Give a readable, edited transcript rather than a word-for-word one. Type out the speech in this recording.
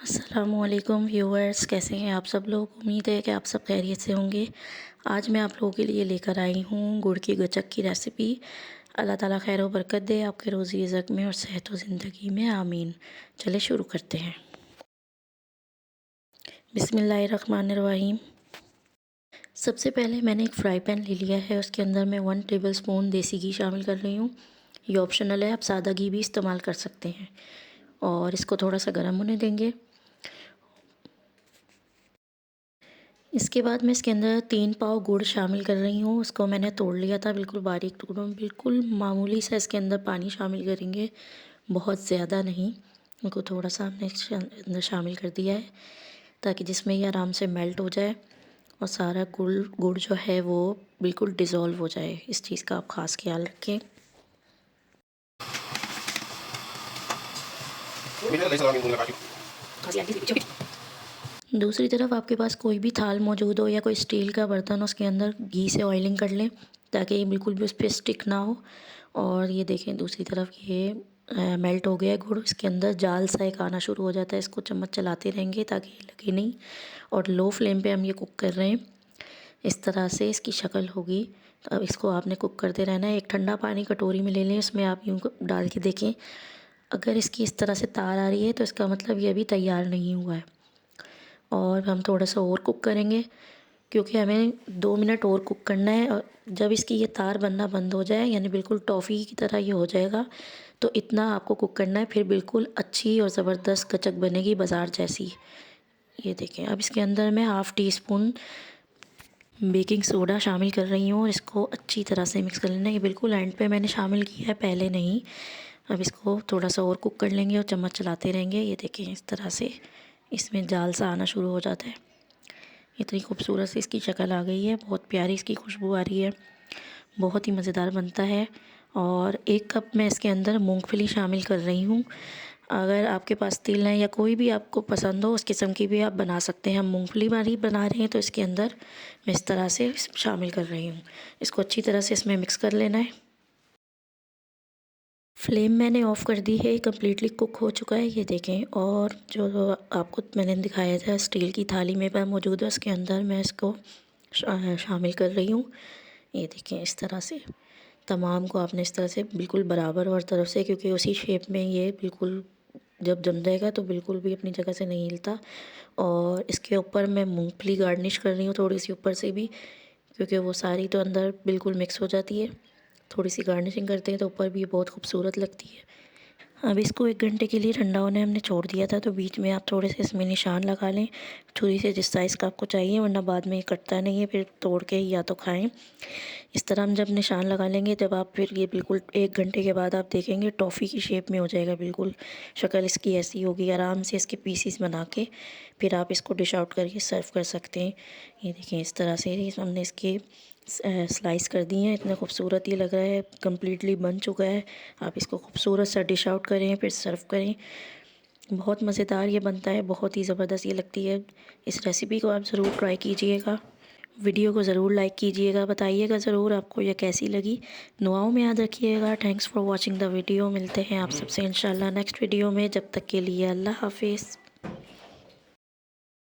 अस्सलामुअलैकुम व्यूअर्स, कैसे हैं आप सब लोग। उम्मीद है कि आप सब खैरियत से होंगे। आज मैं आप लोगों के लिए लेकर आई हूँ गुड़ की गचक की रेसिपी। अल्लाह ताला खैर व बरकत दे आपके रोज़ी रिज़्क़ में और सेहत व ज़िंदगी में, आमीन। चले शुरू करते हैं। बिस्मिल्लाहिर्रहमानिर्रहीम। सबसे पहले मैंने एक फ़्राई पैन ले लिया है। उसके अंदर मैं 1 टेबलस्पून देसी घी शामिल कर रही हूँ। ये ऑप्शनल है, आप सादा घी भी इस्तेमाल कर सकते हैं। और इसको थोड़ा सा गर्म होने देंगे। इसके बाद मैं इसके अंदर 3 पाव गुड़ शामिल कर रही हूँ। उसको मैंने तोड़ लिया था बिल्कुल बारीक टुकड़ों में। बिल्कुल मामूली सा इसके अंदर पानी शामिल करेंगे, बहुत ज़्यादा नहीं। उनको थोड़ा सा हमने अंदर शामिल कर दिया है ताकि जिसमें ये आराम से मेल्ट हो जाए और सारा गुड़ जो है वो बिल्कुल डिज़ोल्व हो जाए। इस चीज़ का आप ख़ास ख्याल रखें। दूसरी तरफ आपके पास कोई भी थाल मौजूद हो या कोई स्टील का बर्तन, उसके अंदर घी से ऑयलिंग कर लें ताकि ये बिल्कुल भी उस पर स्टिक ना हो। और ये देखें दूसरी तरफ ये मेल्ट हो गया है गुड़। इसके अंदर जाल सा एक आना शुरू हो जाता है। इसको चम्मच चलाते रहेंगे ताकि ये लगे नहीं। और लो फ्लेम पे हम ये कुक कर रहे हैं। इस तरह से इसकी शक्ल होगी। तो अब इसको आपने कुक करते रहना है। एक ठंडा पानी कटोरी में ले लें, इसमें आप यूँ डाल के देखें। अगर इसकी इस तरह से तार आ रही है तो इसका मतलब ये अभी तैयार नहीं हुआ है। और हम थोड़ा सा और कुक करेंगे क्योंकि हमें 2 मिनट और कुक करना है। और जब इसकी ये तार बनना बंद हो जाए, यानी बिल्कुल टॉफ़ी की तरह ये हो जाएगा, तो इतना आपको कुक करना है। फिर बिल्कुल अच्छी और ज़बरदस्त गचक बनेगी, बाज़ार जैसी। ये देखें। अब इसके अंदर मैं half tea spoon baking soda शामिल कर रही हूँ और इसको अच्छी तरह से मिक्स कर लेना है। ये बिल्कुल एंड पे मैंने शामिल किया है, पहले नहीं। अब इसको थोड़ा सा और कुक कर लेंगे और चम्मच चलाते रहेंगे। ये देखें इस तरह से इसमें जाल सा आना शुरू हो जाता है। इतनी खूबसूरत सी इसकी शक्ल आ गई है, बहुत प्यारी इसकी खुशबू आ रही है, बहुत ही मज़ेदार बनता है। और 1 कप मैं इसके अंदर मूंगफली शामिल कर रही हूँ। अगर आपके पास तिल है या कोई भी आपको पसंद हो उस किस्म की भी आप बना सकते हैं। हम मूंगफली वाली बना रहे हैं तो इसके अंदर मैं इस तरह से शामिल कर रही हूँ। इसको अच्छी तरह से इसमें मिक्स कर लेना है। फ्लेम मैंने ऑफ़ कर दी है, कम्प्लीटली कुक हो चुका है ये देखें। और जो आपको मैंने दिखाया था स्टील की थाली मेरे पास मौजूद है, उसके अंदर मैं इसको शामिल कर रही हूँ। ये देखें इस तरह से तमाम को आपने इस तरह से बिल्कुल बराबर और तरफ से, क्योंकि उसी शेप में ये बिल्कुल जब जम जाएगा तो बिल्कुल भी अपनी जगह से नहीं हिलता। और इसके ऊपर मैं मूंगफली गार्निश कर रही हूँ थोड़ी सी ऊपर से भी, क्योंकि वो सारी तो अंदर बिल्कुल मिक्स हो जाती है। थोड़ी सी गार्निशिंग करते हैं तो ऊपर भी बहुत खूबसूरत लगती है। अब इसको 1 घंटे के लिए ठंडा होने हमने छोड़ दिया था, तो बीच में आप थोड़े से इसमें निशान लगा लें छुरी से, जिस साइज़ का आपको चाहिए, वरना बाद में ये कटता नहीं है, फिर तोड़ के या तो खाएं। इस तरह हम जब निशान लगा लेंगे, जब आप फिर ये बिल्कुल 1 घंटे के बाद आप देखेंगे टॉफ़ी की शेप में हो जाएगा बिल्कुल। शक्ल इसकी ऐसी होगी। आराम से इसके पीसीस बना के फिर आप इसको डिश आउट करके सर्व कर सकते हैं। ये देखिए इस तरह से हमने इसके स्लाइस कर दिए हैं। इतना खूबसूरत ये लग रहा है, कम्प्लीटली बन चुका है। आप इसको खूबसूरत सा डिश आउट करें, फिर सर्व करें। बहुत मज़ेदार ये बनता है, बहुत ही ज़बरदस्त ये लगती है। इस रेसिपी को आप ज़रूर ट्राई कीजिएगा। वीडियो को ज़रूर लाइक कीजिएगा, बताइएगा ज़रूर आपको यह कैसी लगी। दुआओं में याद रखिएगा। Thanks for watching the video. मिलते हैं आप सबसे इंशाल्लाह नेक्स्ट वीडियो में। जब तक के लिए अल्लाह हाफिज़।